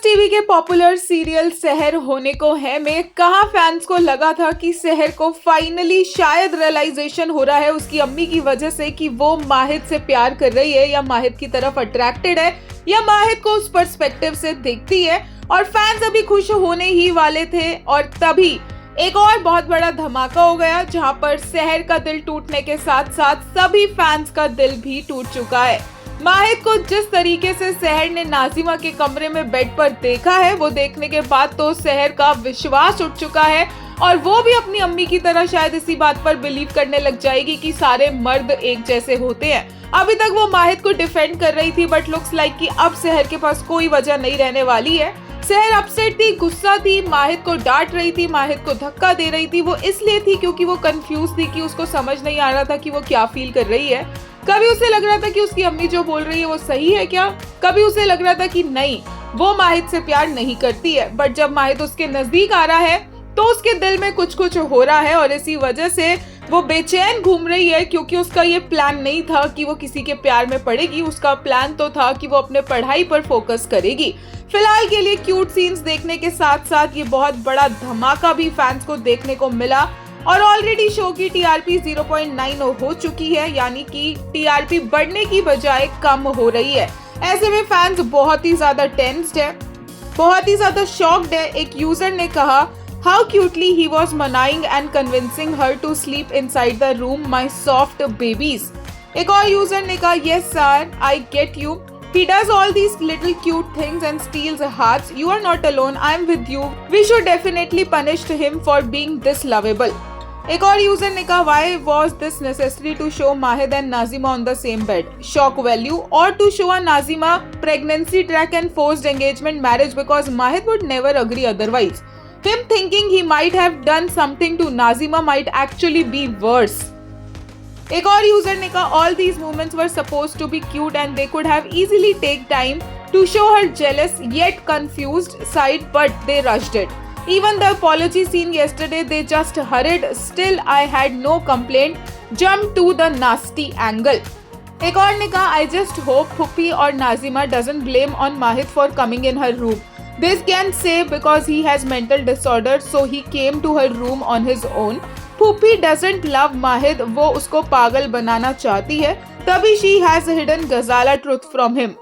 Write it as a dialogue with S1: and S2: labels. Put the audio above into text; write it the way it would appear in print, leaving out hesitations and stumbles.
S1: TV के popular serial सहर होने को है में कहाँ फैंस को लगा था कि सहर को फाइनली शायद रियलाइजेशन हो रहा है उसकी अम्मी की वजह से कि वो माहिद से प्यार कर रही है या माहिद की तरफ अट्रैक्टेड है या माहिद को उस पर्सपेक्टिव से देखती है। और फैंस अभी खुश होने ही वाले थे और तभी एक और बहुत बड़ा धमाका हो गया जहां पर सहर का दिल टूटने के साथ साथ सभी फैंस का दिल भी टूट चुका है। माहिद को जिस तरीके से सहर ने नाजिमा के कमरे में बेड पर देखा है वो देखने के बाद तो सहर का विश्वास उठ चुका है और वो भी अपनी अम्मी की तरह शायद इसी बात पर बिलीव करने लग जाएगी कि सारे मर्द एक जैसे होते हैं। अभी तक वो माहिद को डिफेंड कर रही थी बट लुक्स लाइक कि अब सहर के पास कोई वजह नहीं रहने वाली है। सहर अपसेट थी, गुस्सा थी, माहिद को डांट रही थी, माहिद को धक्का दे रही थी। वो इसलिए थी क्योंकि वो कंफ्यूज थी कि उसको समझ नहीं आ रहा था कि वो क्या फील कर रही है। कभी उसे लग रहा था कि उसकी अम्मी जो बोल रही है वो सही है क्या, कभी उसे लग रहा था कि नहीं वो माहिद से प्यार नहीं करती है। बट जब माहिद उसके नजदीक आ रहा है तो उसके दिल में कुछ कुछ हो रहा है और इसी वजह से वो बेचैन घूम रही है क्योंकि उसका ये प्लान नहीं था कि वो किसी के प्यार में पड़ेगी। उसका प्लान तो था कि वो अपने पढ़ाई पर फोकस करेगी। फिलहाल के लिए क्यूट सीन्स देखने के साथ साथ ये बहुत बड़ा धमाका भी फैंस को देखने को मिला और ऑलरेडी शो की टीआरपी 0.9 हो चुकी है, यानी कि टीआरपी बढ़ने की बजाय कम हो रही है। ऐसे में फैंस बहुत ही ज्यादा टेंस्ड है, बहुत ही ज्यादा शॉक्ड है। एक यूजर ने कहा, How cutely he was manning and convincing her to sleep inside the room, my soft babies. एक और यूजर ने कहा, Yes sir, I get you. He does all these little cute things and steals hearts. You are not alone. I am with you. We should definitely punish him for being this lovable. एक और user ने कहा, Why was this necessary to show Mahid and Nazima on the same bed? Shock value, or to show a Nazima pregnancy track and forced engagement marriage because Mahid would never agree otherwise. Him thinking he might have done something to Nazima might actually be worse. एक और user ने कहा, all these moments were supposed to be cute and they could have easily take time to show her jealous yet confused side, but they rushed it. Even the apology scene yesterday, they just hurried. Still, I had no complaint. Jump to the nasty angle. एक और ने कहा, I just hope Phuphi or Nazima doesn't blame on Mahid for coming in her room. This can say because he has mental disorder, so he came to her room on his own. Phuphi doesn't love Mahid, वो उसको पागल बनाना चाहती है, तभी she has hidden Ghazala truth from him.